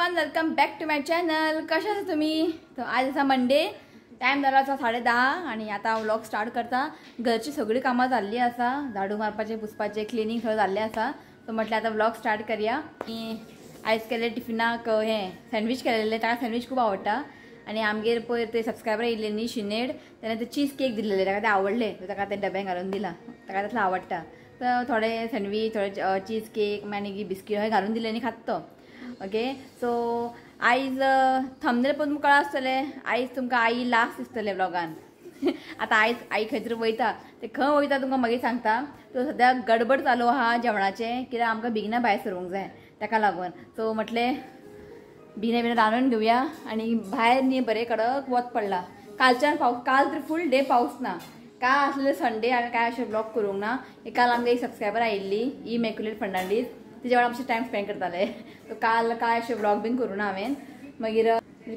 Everyone, welcome back to my channel. कशा आहात तुम्ही? तर आज असा मंडे, टाइम झाला 10:30 आणि आता व्लॉग स्टार्ट करता. घरची सगळी कामं झाली असा, झाडू मारपाचे, पुसपाचे, क्लिनिंग सगळं झाले असा. तर म्हटलं आता व्लॉग स्टार्ट करूया. आणि आयज केले टिफिनाक हे सँडविच केलेले, ताका सँडविच खूप आवडता. आणि आमगेर पळय ते सबस्क्रायबर येयले न्ही शिनेड, त्याने ते चीज केक दिलेले, ताका ते आवडले. ताका ते डब्यान घालून दिला, ताका त्यातलं आवडता. तर थोडे सँडविच, थोडे चीज केक, मॅगी बिस्कीट हे घालून दिले आणि खात तो. ओके, सो आयज थंबनेल पण तुमकां कळ्ळा आसतलें. आयज तुमकां आई लास्ट दिसतलें व्लॉगान. आतां आयज आई खंय तरी वयता, ते खंय वयता तुमकां मागीर सांगता. तो सद्या गडबड चालू आहा जेवणाचें, कित्याक आमकां बेगिना भायर सरूंक जाय ताका लागून. सो म्हटलें बिना रांदून घेवया. आणि भायर न्ही बरें कडक वत पडला. कालच्यान पावस, काल तरी फूल डे पावस ना. काय आसलें संडे हांवें काय अशें ब्लॉग करूंक ना. काल आमकां एक सबस्क्रायबर आयिल्ली इमॅक्युलेट फर्नांडीस, तिच्या वांगडा आमचे टायम स्पेंड करताले. सो काल काय अशें ब्लॉग बीन करूं ना हांवें. मागीर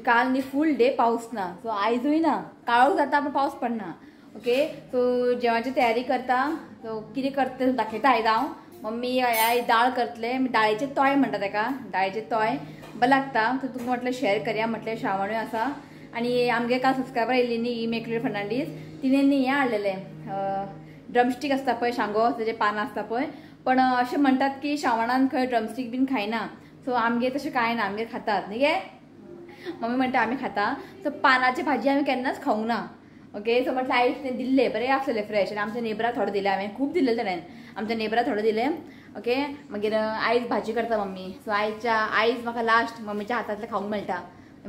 काल न्ही फूल डे पावस ना, सो आयजूय ना. काळोख जाता पूण पावस पडना. ओके, सो जेवणाची तयारी करता. सो कितें करता तें दाखयता आयज हांव. मम्मी आयज दाळ करतले, दाळेचे तोय म्हणटा ताका. दाळेचे तोय बरें लागता. सो तुमकां म्हटलें शेअर करया, म्हटलें श्रावणूय आसा. आणि आमगे काल सबस्क्रायबर येयल्ली न्ही इमॅक्युलेट फर्नांडीस, तिणें न्ही हें हाडलेलें ड्रमस्टीक आसता पळय, शांगो तेजे पानां आसता पळय. पण अशें म्हणटात की श्रावणान खंय ड्रमस्टीक बीन खायना. सो आमगे तशें कांय ना, आमगे खातात न्ही गे. मम्मी म्हणटा आमी खाता. सो पानाची भाजी आमी केन्नाच खावंक ना. ओके, सो म्हटलें आयज तें दिल्लें, बरें आसलेलें फ्रेश. आनी आमच्या नेबराक थोडें दिलें हांवें, खूब दिलें ताणें आमच्या नेबराक थोडें दिलें. ओके, मागीर आयज भाजी करता मम्मी. सो आयज म्हाका लास्ट मम्मीच्या हातांतलें खावंक मेळटा.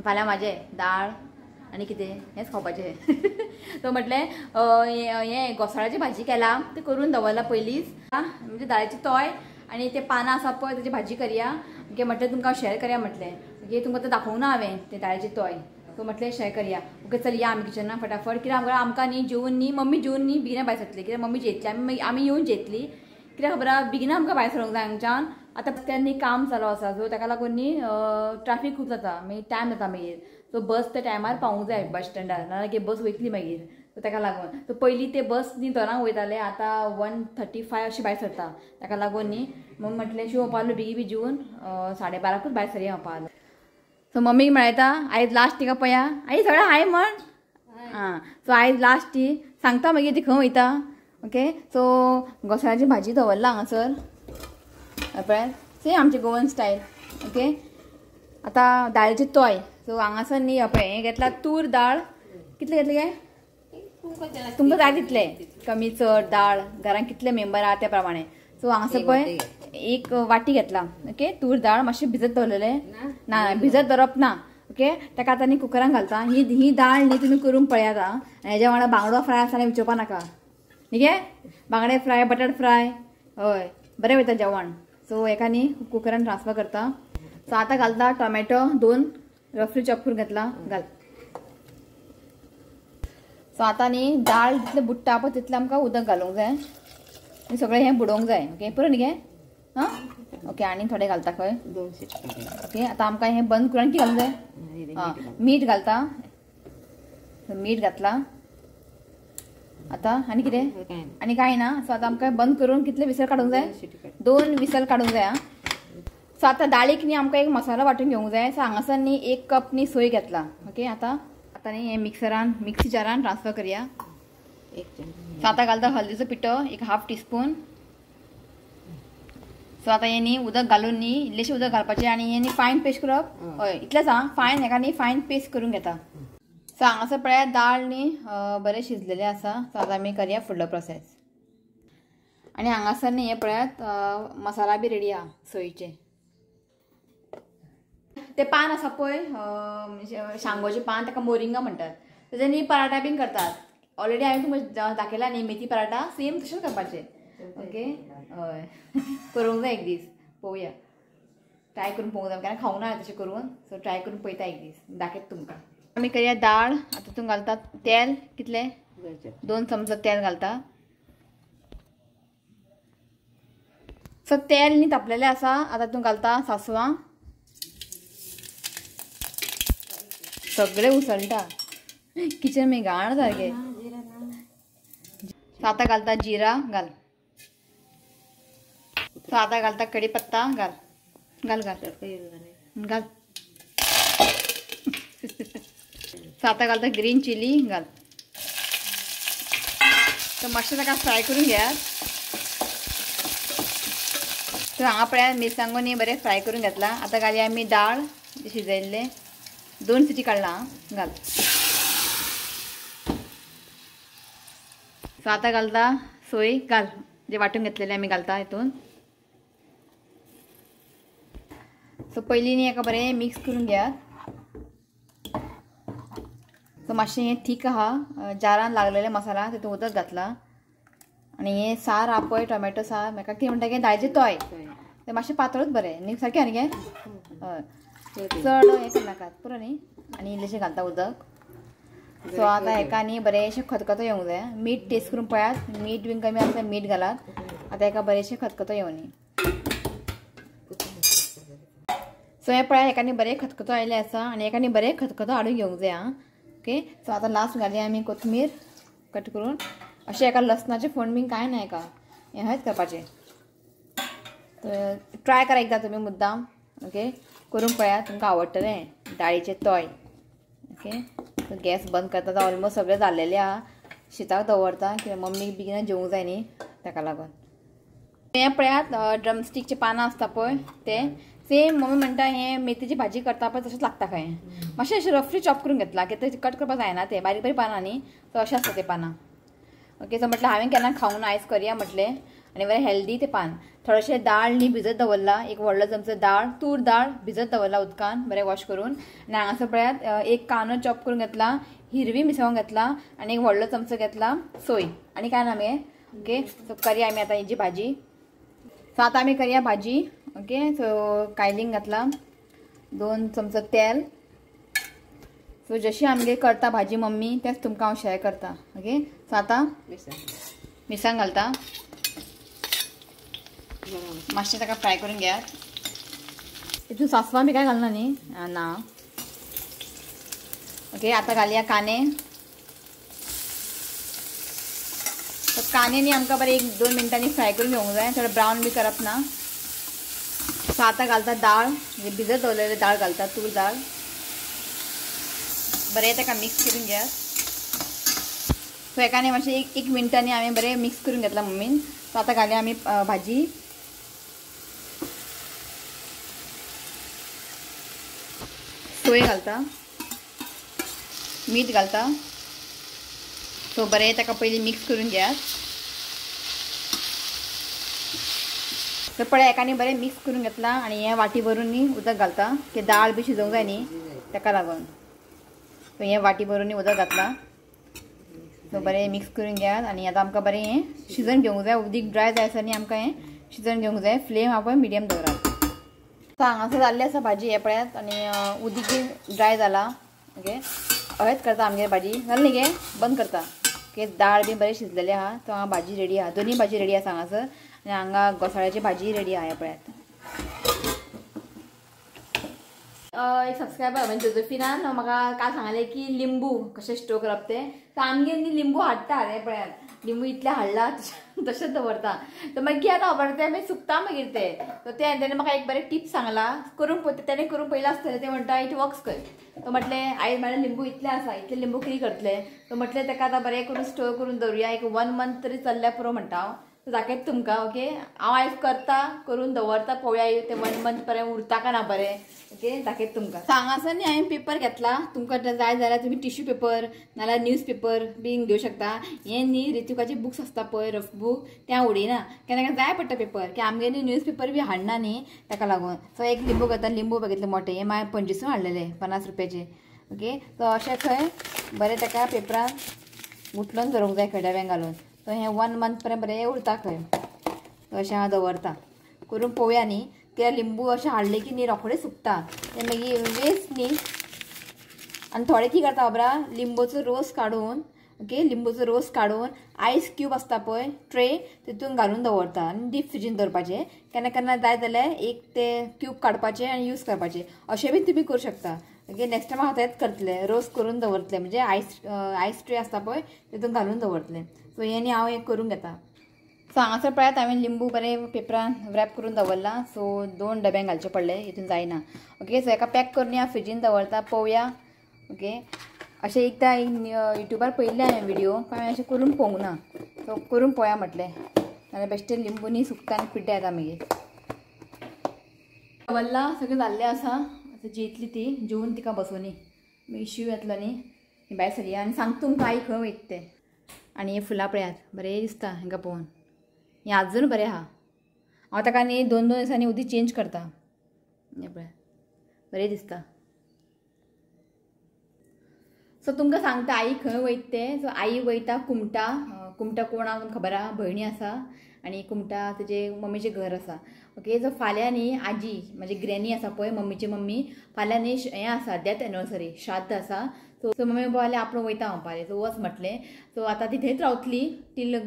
फाल्यां म्हाजें दाळ आनी कितें हेंच खावपाचें. तो म्हटलें हें घोसाळ्याची भाजी केला, ती करून दवरला पयलींच. म्हणजे दाळेची तोय आनी ते पानां आसा पळय तेजी भाजी करया. ओके, म्हटलें तुमकां शेअर करया म्हटलें. ओके, तुमकां तें दाखोवंक ना हांवें तें दाळेची तोय. सो म्हटलें शेअर करया. ओके, चल या आमी किचनाक फटाफट. कित्याक आमकां न्ही जेवून न्ही मम्मी जेवून न्ही बेगिना भायर सरतली. कित्याक मम्मी जेतली, आमी येवन जेतली. कित्याक खबर आहा बेगिना आमकां भायर सरूंक जाय हांगच्यान. आतां रस्त्यान काम चालू आसा, सो ताका लागून न्ही ट्रॅफीक खूब जाता, मागीर टायम जाता मागीर. सो बस त्या टायमार पावूंक जाय बस स्टँडार, नाजाल्यार बस वयतली मागीर. सो ताका लागून. सो पयलीं ते बस न्ही दोनांक वयताले, आतां 1:35 अशी भायर सरता. ताका लागून न्ही मम्मी म्हटलें शिव पावलो बेगी जेवून 12:30 भायर सरया हांव पावलो. सो मम्मीक मेळटा आयज लास्ट तिका पळया. आई सगळें हाय म्हण. हां, सो आयज लास्ट ती सांगता मागीर ती खंय वयता. ओके, सो घोसाळ्याची भाजी दवरला हांगासर पळय, सेम आमचे गोवन स्टायल. ओके, आतां दाळेची तोय. सो हांगासर न्ही पळय हें घेतला तूर दाळ. कितले घेतले गे तुमकां जाय तितले, कमी चड दाळ, घरान कितले मेंबर आहा त्या प्रमाणे. सो हांगासर पळय एक वाटी घेतला. ओके, तूर दाळ मातशें भिजत दवरलेलें ना, भिजत दवरप ना. ओके, ताका आतां न्ही कुकरान घालता. ही दाळ न्ही तुमी करून पळयात आं. हेज्या वांगडा बांगडो फ्राय आसा जाल्यार विचारपा नाका न्ही गे. बांगडे फ्राय, बटाट फ्राय, हय बरें वयता जेवण. सो हेका न्ही कुकरान ट्रान्सफर करता. सो आतां घालता टोमॅटो 2 रफली चॉप करून घेतला, घाल. सो आतां न्ही दाळ जितलें बुडटा पळय तितलें आमकां उदक घालूंक जाय आनी सगळें हें बुडोवंक जाय. ओके, पुरो न्ही गे. हां, ओके, आनी थोडें घालता खंय. ओके, आतां आमकां हें बंद करून कितें घालूंक जाय. हां, मीठ घालता. मीठ घातला. आतां आनी कितें आनी कांय ना. सो आतां आमकां बंद करून कितले विसल काडूंक जाय, 2 विसल काडूंक जाय. आं, सो आतां दाळीक न्ही आमकां एक मसालो वांटून घेवंक जाय. सो हांगासर न्ही 1 कप न्ही सोय घेतला. ओके, आतां न्ही हें मिक्सी जारान ट्रान्सफर करया. सो आतां घालता हळदीचो पिठो 1/2 टीस्पून. सो आतां हें न्ही उदक घालून न्ही इल्लेशें उदक घालपाचें आनी हें न्ही फायन पेस्ट करप. हय इतलेंच आं, फायन हेका न्ही फायन पेस्ट करून घेता. सो हांगासर पळयात दाळ न्ही बरें शिजलेलें आसा. सो आतां आमी करया फुडलो प्रोसेस. आनी हांगासर न्ही हें पळयात मसाला बी रेडी आहा सोयीचे. ते पान आसा पळय शांगोचे पान, ताका मोरिंगा म्हणटात. तेजे न्ही पराठा बीन करतात. ऑलरेडी हांवें तुमकां दाखयला न्ही मेथी पराठा, सेम तशेंच करपाचें. ओके, हय करूंक जाय एक दीस, पळोवया ट्राय करून पळोवंक जाय. केन्ना खावंक ना तशें करून. सो ट्राय करून पळयता एक दीस, दाखयता तुमकां. आमी करया दाळ. आतां तितून घालतात तेल. कितलें 2 चमचो तेल घालता. सो तेल न्ही तापलेलें आसा. आतां तितून घालता सासवां. सगळें उसळटा, किचन में घाण सारकें. सो आतां घालता जिरा, घाल. सो आतां घालता कढीपत्ता, घाल घाल घाल घाल. सो आतां घालता ग्रीन चिली घाल. तर मातशें ताका फ्राय करून घेयात. सो हांगा पळयात मिरसांगोनी बरें फ्राय करून घेतला. आतां घालया आमी दाळ शिजयल्ले. 2 सिटी काडला घाल. सो आतां घालता सोय घाल जे वाटून घेतलेले आमी घालता हितून. सो पयलीं न्ही हेका बरें मिक्स करून घेयात. सो मातशें हें थीक आहा जारान लागलेले मसाला तितून उदक घातला. आनी हें सार हा पळय टोमॅटो सार म्हाका कितें म्हणटा गे दाळचे तोय तें मातशें पातळूच बरें न्ही सारकें आनी गे हय चड हें करनाकात पुरो न्ही. आनी इल्लेशें घालता उदक. सो आतां हेका न्ही बरेंशें खतखतो येवंक जाय. मीठ टेस्ट करून पळयात. मीठ बीन कमी आसल्यार मीठ घालात. आतां हेका बरेंशें खतखतो येवनी. सो हें पळय हेका न्ही बरें खतखतो आयले आसा आनी हेका न्ही बरें खतखतो हाडून घेवंक जाय आं. ओके सो आतां लास्ट घालया आमी कोथमीर कट करून. अशें हेका लसणाचें फोंड बीन कांय ना हेका हें हयच करपाचें. ट्राय करा एकदां तुमी मुद्दाम. ओके करून पळयात तुमकां आवडटलें दाळीचें तोय. ओके गॅस बंद करता. आतां ऑलमोस्ट सगळें जाल्लेलें आहा. शिताक दवरता कित्याक मम्मीक बेगीन जेवंक जाय न्ही ताका लागून. हें पळयात ड्रमस्टिकचें पानां आसता पळय तें सेम मम्मी म्हणटा हें मेथीची भाजी करता पळय तशेंच लागता खंय. मातशें अशें रफली चॉप करून घेतला कित्याक तें कट करपाक जायना तें बारीक बारीक पानां न्ही सो अशें आसता तें पानां. ओके सो म्हटलें हांवें केन्ना खावून आयज करया म्हटलें आनी बरें हेल्दी तें पान. थोडेशें दाळ न्ही भिजत दवरला. एक व्हडलो चमचो दाळ तूर दाळ भिजत दवरला उदकान बरें वॉश करून. आनी हांगासर पळयात एक कांदो चॉप करून घेतला. हिरवी मिरसांग घेतला आनी एक व्हडलो चमचो घेतला सोय आनी कांय ना मगे. ओके सो करया आमी आतां हेजी भाजी. सो आतां आमी करया भाजी. ओके सो कायलींग घातला. 2 चमचो तेल. सो जशी आमगे करता भाजी मम्मी तेच तुमकां हांव शेअर करता. ओके सो आतां मिरसांग घालता. मातशें ताका फ्राय करून घेयात. तितून सासवां बी काय घालना न्ही ना. ओके आतां घालया कांदे. सो कांदे न्ही आमकां बरें 1-2 मिनटांनी फ्राय करून घेवंक जाय. थोडे ब्रावन बी करप ना. सो आतां घालता दाळ म्हणजे भिजत दवरलेली दाळ घालता तूर दाळ. बरें ताका मिक्स करून घेयात. सो हेका न्ही मातशें 1 मिनटांनी हांवें बरें मिक्स करून घेतला मम्मीन. सो आतां घालया आमी भाजी. सोय घालता. मीठ घालता. सो बरें ताका पयलीं मिक्स करून घेयात. सो पळय हेका न्ही बरें मिक्स करून घेतला आनी हें वाटी भरून न्ही उदक घालता की दाळ बी शिजोवंक जाय न्ही ताका लागून. सो हें वाटी भरून न्ही उदक घातला. सो बरें मिक्स करून घेयात आनी आतां आमकां बरें हें शिजोवन घेवंक जाय. उदीक ड्राय जाय आसा न्ही आमकां हें शिजोवन घेवंक जाय. फ्लेम हांव पळय मिडियम दवरात. सो हांगासर जाल्लें आसा भाजी हें पळयात आनी उदीक बी ड्राय जाला. ओके हळद करता आमगे भाजी जालें न्ही गे बंद करता. ओके दाळ बी बरें शिजलेलें आहा. सो हांगा भाजी रेडी आहा. दोनी भाजी रेडी आसा हांगासर आनी हांगा घोसाळ्याची भाजी रेडी आहा. हें पळयात एक सबस्क्रायबर म्हणजे जोजोफिनान म्हाका काल सांगलें की लिंबू कशें स्टोर करप तें. सो आमगेर न्ही लिंबू हाडटा हें पळयात लिंबू इतलें हाडला तशेंच दवरता. तर मागीर आतां खबर तें मागीर सुकता मागीर तें. सो तेणें म्हाका एक बरें टिप्स सांगला करून पळय. तेणें करून पयलें आसतलें तें म्हणटा इट वर्क्स कर. तो म्हटलें आयज म्हळ्यार लिंबू इतलें आसा इतलें लिंबू कितें करतलें. तो म्हटलें ताका आतां बरें करून स्टोर करून दवरुया. एक 1 मंथ तरी चल्ल्या पुरो म्हणटा हांव. सो दाखयता तुमकां. ओके हांव आयज करता करून दवरता पळोवया तें 1 मंथ बरें उरता काय ना बरें. ओके दाखयता तुमकां. सो हांगासर न्ही हांवें पेपर घेतला. तुमकां जाय जाल्यार तुमी टिश्यू पेपर नाल्यार न्यूज पेपर बीन घेवं शकता. हें न्ही रितुकाचे बुक्स आसता पळय रफ बूक त्या उडयना केन्ना जाय पडटा पेपर की आमगे न्ही न्यूज पेपर बी हाडना न्ही ताका लागून. सो एक लिंबू घेता. लिंबू बघितले मोठे हे मागीर 25 हाडलेले 50 रुपयाचे. ओके सो अशें खंय बरें ताका पेपरान गुठलोवन दवरूंक जाय खंय डब्यान घालून. सो हें 1 मंथ पर्यंत बरें उरता खंय. सो अशें हांव दवरता. करून पळोवया न्ही ते लिंबू अशें हाडले की न्ही रोखडें सुकता तें मागीर वेस्ट न्ही. आनी थोडे कितें करता खबरा लिंबूचो रोस काडून ओके लिंबूचो रोस काडून आयस क्यूब आसता पळय ट्रे तितून घालून दवरता आनी डीप फ्रिजीन दवरपाचें. केन्ना केन्ना जाय जाल्यार एक ते क्यूब काडपाचें आनी यूज करपाचें. अशें बी तुमी करूं शकता. ओके नेक्स्ट टायम हांव तेंच करतलें रोस करून दवरतलें म्हणजे आयस ट्रे आसता पळय तितून घालून दवरतलें. सो हें न्ही हांव हें करून घेता. सो हांगासर पळयात हांवें लिंबू बरें पेपरान रॅप करून दवरला. सो 2 डब्यांक घालचे पडले हितून जायना. ओके सो हेका पॅक करून हांव फ्रिजीन दवरता पळोवया. ओके अशें एकदां युट्यूबार पळयल्ले हांवें व्हिडिओ पण हांवें अशें करून पळोवंक ना. तो करून पळोवया म्हटलें आनी बेश्टें लिंबूनी सुकता आनी पिड्ड्यार येता मागीर. वल्ला सगळें जाल्लें आसा. आतां जेयतली ती जेवून तिका बसोवनी मागीर शिव येतलो न्ही भायर सरया आनी सांगता तुमकां आई खंय वयता तें. आनी हे फुलां पळयात बरें दिसता हांकां पळोवन. हें आजून बरें आहा. हांव ताका न्ही 2-2 दिसांनी उदीक चेंज करता. हें पळय बरें दिसता. सो तुमकां सांगता आई खंय वयता तें. सो आई वयता कुमटा. कुमटा कोण आहा खबर आहा भयणी आसा आनी कुमटा तेजे मम्मीचें घर आसा. ओके. सो फाल्यां न्ही आजी म्हाजी ग्रॅनी आसा पळय मम्मीची मम्मी फाल्यां न्ही हें आसा डेथ एनिवर्सरी श्राद्ध आसा. सो मम्मी बोवाले आपूण वयता म्हणपालें. सो वच म्हटलें. सो आतां ती थंयच रावतली टील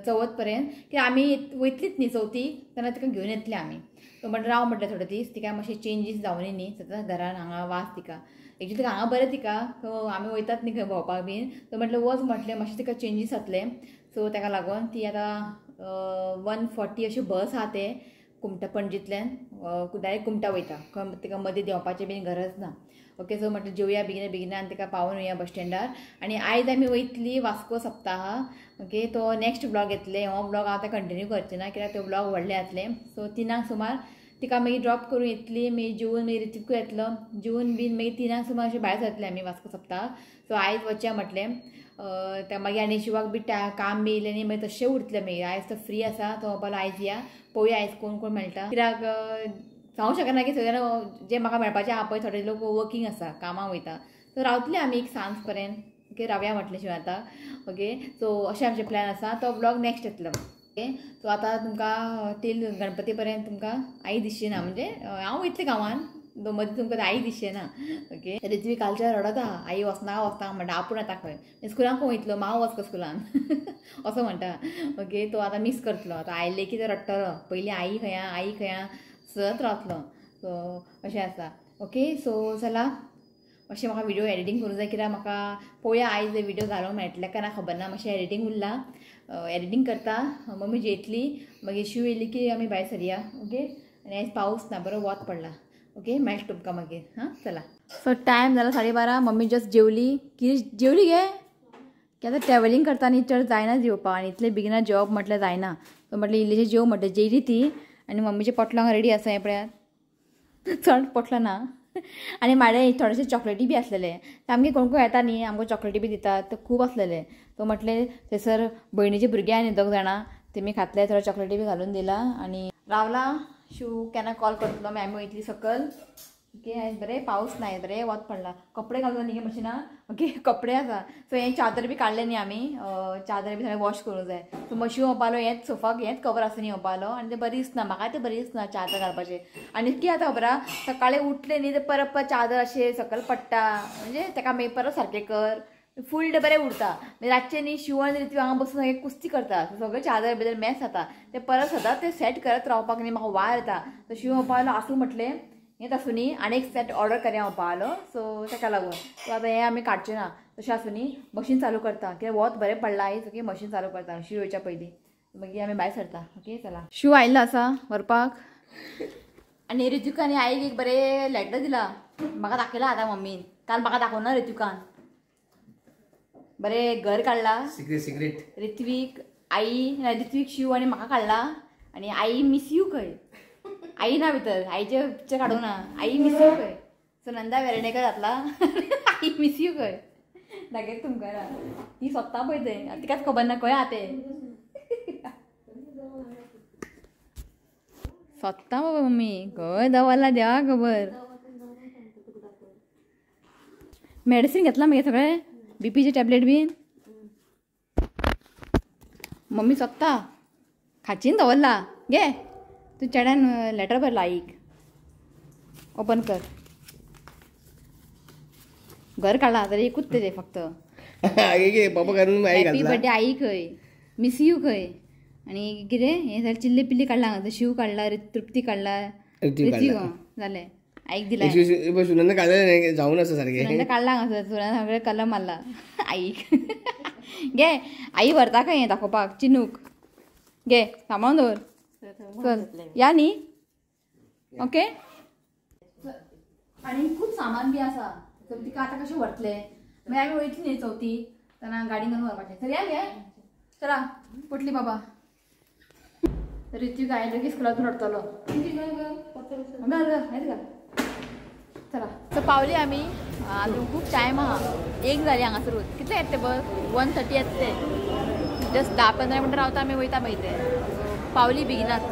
चवथ पर्यंत कित्याक आमी वयतलीच न्ही चवथीक तेन्ना तिका घेवन येतले आमी. सो म्हटलें राव म्हटलें थोडे दीस तिका मातशें चेंजीस जावनी न्ही सदांच घरान हांगा वास तिका एक्चुली तिका हांगा बरें तिका. सो आमी वयतात न्ही खंय भोंवपाक बीन. सो म्हटलें वच म्हटलें मातशें तिका चेंजीस जातले. सो ताका लागून ती आतां 1:40 अशी बस आहा ते कुमटा पणजींतल्यान डायरेक्ट कुमटा वयता. खंय तिका मदीं देंवपाचें बीन गरज ना. ओके. सो म्हटलें जेवया बेगिना बेगिना आनी तिका पावोन येवया बस स्टँडार. आनी आयज आमी वयतली वास्को सप्ताहा. ओके. तो नेक्स्ट ब्लॉग येतले. हो ब्लॉग हांव आतां कंटिन्यू करचें ना कित्याक तो ब्लॉग व्हडले जातले. सो 3 सुमार तिका मागीर ड्रॉप करून येतली मागीर जेवून मागीर रितीकूय येतलो जेवून बीन मागीर 3 सुमार अशें भायर सरतले आमी वास्को सप्ताह. सो आयज वचया म्हटलें. त्या मागीर आनी शिवाक बी काम बी येयलें न्ही मागीर तशें उरतलें मागीर. आयज तो फ्री आसा तो म्हणपालो आयज या पळोवया आयज कोण कोण मेळटा. कित्याक सांगूंक शकना की सगळे जे म्हाका मेळपाचें आहा पळय थोडे लोक वर्कींग आसा कामाक वयता. सो रावतले आमी एक सांज पर्यंत. ओके. रावया म्हटलें शिव आतां. ओके. सो अशें आमचें प्लॅन आसा. तो ब्लॉग नेक्स्ट येतलो. ओके. सो आतां तुमकां टील गणपती पर्यंत तुमकां आई दिसची ना म्हणजे हांव वयतलें गांवान मदीं तुमकां आई दिसचें ना. ओके. रित्वी कालच्या रडत आहा आई वचना म्हणटा आपूण येता खंय स्कुलान कोण वयतलो माव वच स्कुलान असो म्हणटा. ओके. तो आतां मिस करतलो. आतां आयले की तो रडटलो पयलीं आई खंय सत रावतलो. सो अशें आसा. ओके. सो चला मातशें म्हाका व्हिडिओ एडिटींग करूंक जाय कित्याक म्हाका पळोवया आयज व्हिडिओ घालूंक मेळटले काय ना खबर ना. मातशें एडिटींग उरलां. एडिटींग करता मम्मी जेयतली मागीर शिव येयली की आमी भायर सरया. ओके. आनी आयज पावस ना बरो वत पडला. ओके. मेळटा तुमकां मागीर. हां चला. सो टायम जाला 12:30. मम्मी जस्ट जेवली की जेवली गे की आतां ट्रॅव्हलिंग करता न्ही चड जायना जेवपा आनी इतले बेगिना जेवप म्हटल्यार जायना. सो म्हटलें इल्लेशें जेव म्हटलें जेयली ती आनी मम्मीचे पोटलांक रेडी आसा. हें पळयात चड पोटलां ना आनी म्हाडे थोडेशे चॉकलेटी बी आसलेले. सामके कोण कोण येता न्ही आमकां चॉकलेटी बी दितात ते खूब आसलेले. सो म्हटलें थंयसर भयणीचे भुरगे आनी 2 जाणां तेमी खातले थोडे चॉकलेटी बी घालून दिला आनी रावला. शिव केन्ना कॉल करतलो मागीर आमी वयतली सकयल. ओके. आयज बरें पावस ना बरें वत पडला. कपडे घालून न्ही गे मशिना. ओके. कपडे आसा. सो हें चादर बी काडलें न्ही आमी चादर बी सगळें वॉश करूंक जाय. सो मशीन वपालो हेंच सोफाक हेंच कवर आसा न्ही वपालो आनी तें बरें दिसना म्हाका तें बरें दिसना चादर घालपाचें. आनी कितें जाता खबर आहा सकाळीं उठलें न्ही तें परत चादर अशें सकयल पडटा म्हणजे ताका मागीर परत सारकें कर फूल डे बरें उरता. मागीर रातचें न्ही शिवण रिती हांगा बसून एक कुस्ती करता. सगळें चादर भितर मॅस जाता तें परत सदांच तें सेट करत रावपाक न्ही म्हाका वार येता. सो शिव वपालो आसूं म्हटलें हेंच आसूं न्ही आनी एक सेट ऑर्डर करया वपालो. सो ताका लागून सो आतां हें आमी काडचें ना तशें आसूं न्ही मशीन चालू करता कित्याक वत बरें पडला आयज. ओके. मशीन चालू करता शिव येवच्या पयलीं मागीर आमी भायर सरता. ओके. चला. शिव आयिल्लो आसा व्हरपाक आनी रितुकान आनी आईक एक बरें लॅटर दिला म्हाका दाखयला आतां मम्मीन. काल म्हाका दाखोवना रितुकान बरें घर काडला सिक्रेट रित्वीक रित्वीक शिव आनी म्हाका काडला आनी आई मिस यू खंय आई ना भितर आईचे पिक्चर काडूंक ना आई मिस यू खंय. सो नंदा वेर्णेकर जातला आई मिस यू खंय दाखयता तुमकां. ती स्वता पळय तें तिकाच खबर ना खंय आहा तें स्वता बाबा मम्मी खंय दवरला देवा खबर. मेडिसीन घेतला मगे सगळें बीपीचे टॅबलेट बीन मम्मी स्वता खाचीन दवरला गे. तू चेड्यान लेटर भरला आईक ओपन कर. घर काडला तरी एकूच तेजे फक्त हॅपी बर्थडे आई खंय मिस यू खंय आनी कितें हें जालें चिल्ली पिल्ली काडला हांगा शिव काडला तृप्ती काडला रितीक जालें आईक दिला. सुनंदा काडलें जावन आसा सारकें सुनंदा काडला हांगा सुनंदा सगळें कलर मारला आईक गे आई व्हरता खंय हें दाखोवपाक चिनूक गे सांबाळून दवर चल या न्ही. ओके. आनी खूब सामान बी आसा सो तिका आतां कशें व्हरतलें मागीर आमी वयतली न्ही चवथी तेन्ना गाडी घेवन वरपाचें चल या गे चला पटली बाबा ऋतू आयलो की स्कुलांतून रडतलो चला तर पावली आमी आजून खूब टायम आहा 1 जाली हांगासर कितले येता ते बस 1:30 येता ते जस्ट 10-15 मिनटां रावता आमी वयता मागीर ते पावली बेगिनात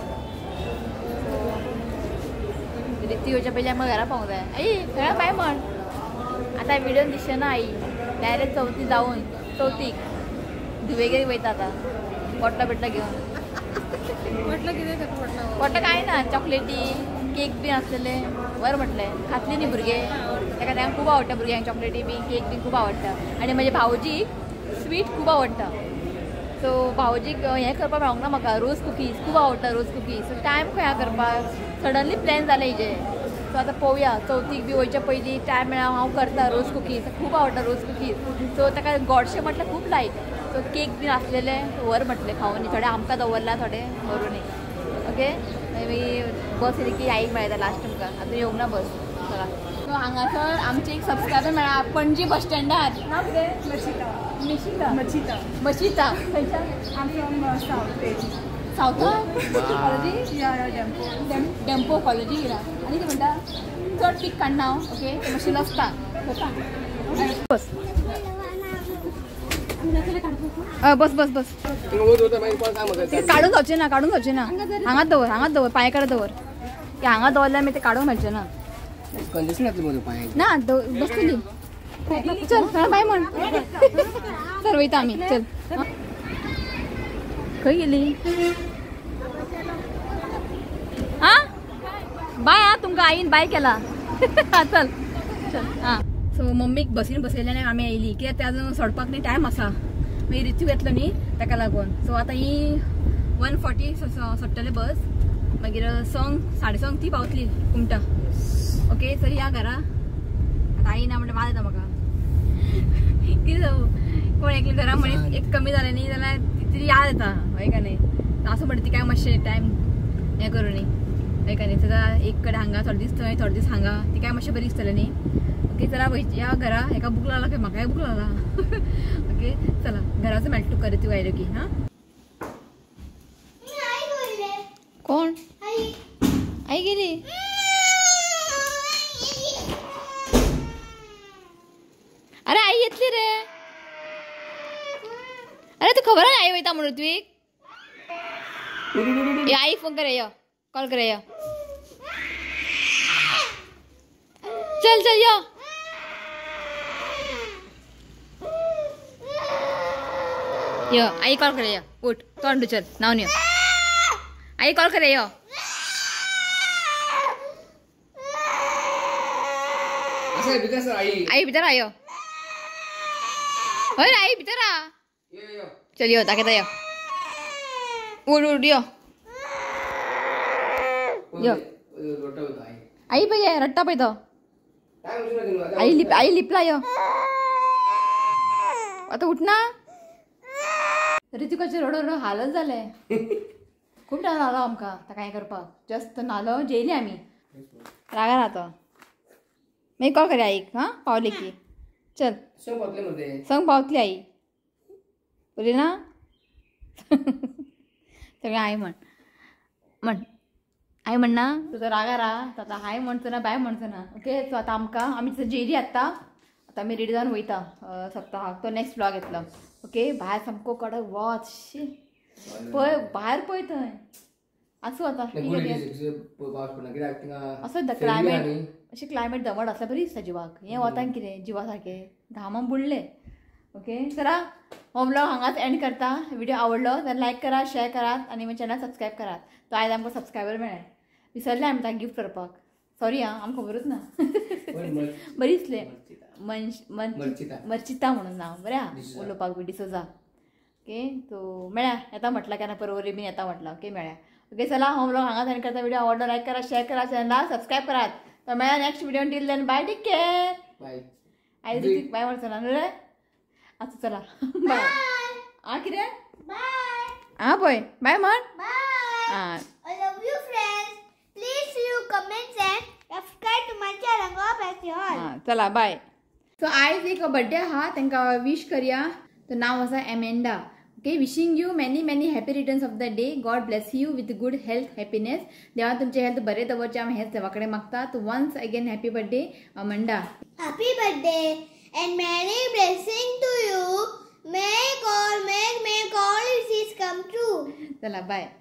ऋतू येवच्या पयलीं आमकां घरा पावूंक जाय आई घरा बाय म्हण आतां विडियोन दिसचें ना आई डायरेक्ट चवथी जावन चवथीक धुवेगेर वयता आतां पोटला बिटला घेवन पोटला काय ना चॉकलेटी केक बी आसलेले बरें म्हटलें खातली न्ही भुरगे ताका खूब आवडटा भुरग्यांक चॉकलेटी बी केक बी खूब आवडटा आनी म्हजे भावजीक स्वीट खूब आवडटा सो भावजीक हें करपाक मेळोंक ना म्हाका रोज कुकीज खूब आवडटा रोज कुकीज सो टायम खंय करपाक सडनली प्लॅन जालें हेजें सो आतां पळोवया चवथीक बी वयच्या पयलीं टायम मेळ्ळा हांव करता रोज कुकीज खूब आवडटा रोज कुकीज सो ताका गोडशें म्हटल्यार खूब लायक सो केक बी आसलेले व्हर म्हटलें खावन थोडे आमकां दवरला थोडे व्हरून ओके बस येली की आईक मेळटा लास्ट तुमकां आतां येवंक ना बस चला सो हांगासर आमचे एक सबस्क्रायबर मेळ्ळा पणजी बस स्टँडार नाव कितें मशिता मशिता मशिता खंयच्या सावथाक कॉलेजी डेम्पो कॉलेजी गेला आनी कितें म्हणटा चड पीक काडना हांव ओके ते मातशें नासता बस बस बस बस काढून जावचें ना हांगाच दवर पांय काड दवर की हांगा दवरल्यार मागीर ते काडूंक मेळचें ना ना बसतली चल बाय म्हण चल वयता आमी चल खंय गेली आ बाय आ तुमकां आईन बाय केला चल चल हां सो मम्मीक बसीन बसयले आनी आमी येयली कित्याक ते आजून सोडपाक न्ही टायम आसा मागीर ऋतू येतलो न्ही ताका लागून सो आतां ही 1:40 सोडटले बस मागीर 2:30 ती पावतली कुमटा ओके सर या घरा आतां आई ना म्हणटा वाज येता म्हाका कितें जावं कोण एकले घरा मनीस एक कमी जालें न्ही जाल्यार ती याद येता हय का न्ही आसूं म्हणटा ती काय मातशें टायम हें करूं न्ही हय का न्ही सदां एक कडेन हांगा थोडे दीस थंय थोडे दीस हांगा ती काय मातशें बरी दिसतलें न्ही ओके चला या घरा हेका बूक लागला काय म्हाकाय बूक लागला ओके चला घराचो मेळटा तुका ऋतू आयलो की हां कोण आई गेली अरे आई येतली रे अरे तू खबर आई वयता म्हणून तुवेक आई फोन करे यो कॉल करे यो चल चल यो यो आई कॉल करे यो उठ तोंड चल नाव यो आई कॉल करे यो आई भितर आयो हय आई भितर आ चल यो दाखयता यो उठ उठ यो यो आई पळय रडटा पळय तो आई लिपला यो आता उठना ऋतुकाचे रडो हालत जाले खूप टायम नालो आमकां ताका हें करपाक जस्ट नालो जेयली आमी रागा रातो मागीर कॉल करी आईक हां पावले की चल संग पावतली आई बरी ना सगळें आई म्हण आई म्हणना तुजो रागा राहा आतां हाय म्हणचो ना बाय म्हणचो ना ओके सो आतां आमकां आमी जेयली आतां आमी रेडी जावन वयता सप्ताहाक तो नेक्स्ट व्लॉग येतलो ओके भायर सामको कडक वच पळय भायर पळय थंय आसूं आतां असो क्लायमेट अशें क्लायमेट दमट आसल्यार बरी दिसता जिवाक हें वतान कितें जिवा सारकें घामान बुडलें ओके चला हो व्लॉग हांगाच एंड करता व्हिडिओ आवडलो जाल्यार लायक करा शेअर करात आनी म्हजें चॅनल सबस्क्रायब करात तो आयज आमकां सबस्क्रायबर मेळ्ळे विसरले आमी ताका गिफ्ट करपाक सॉरी आं आमकां खबरूच ना बरी दिसलें मर्चिता म्हणून नांव बरें आहा उलोवपाक बी डिसोजा ओके सो मेळ्या येता म्हटला केन्ना परवरी बीन येता म्हटला ओके मेळ्या ओके चला हो व्लॉग हांगाच एंड करता व्हिडिओ आवडलो लायक करा शेअर करा चॅनला सबस्क्रायब करात तर मेळ्या next video till then bye take care bye आयज ऋतिक बाय म्हणचो ना न्हू रे आतां चला बाय आं कितें बाय आं पळय बाय म्हण आं I love you friends. Please leave comments and subscribe to my channel. God bless you all. चला बाय सो आयज एक बर्थडे आहा, तांकां विश करया. तो नाव आसा Amanda. Okay, wishing you many many happy returns of the day. God bless you with good health happiness. देवान तुमचे हेल्थ बरें दवरचें आमी हेच देवा कडेन मागता. तो once again happy birthday Amanda. Happy birthday and many blessings to you. May God make all wishes come true. चला बाय.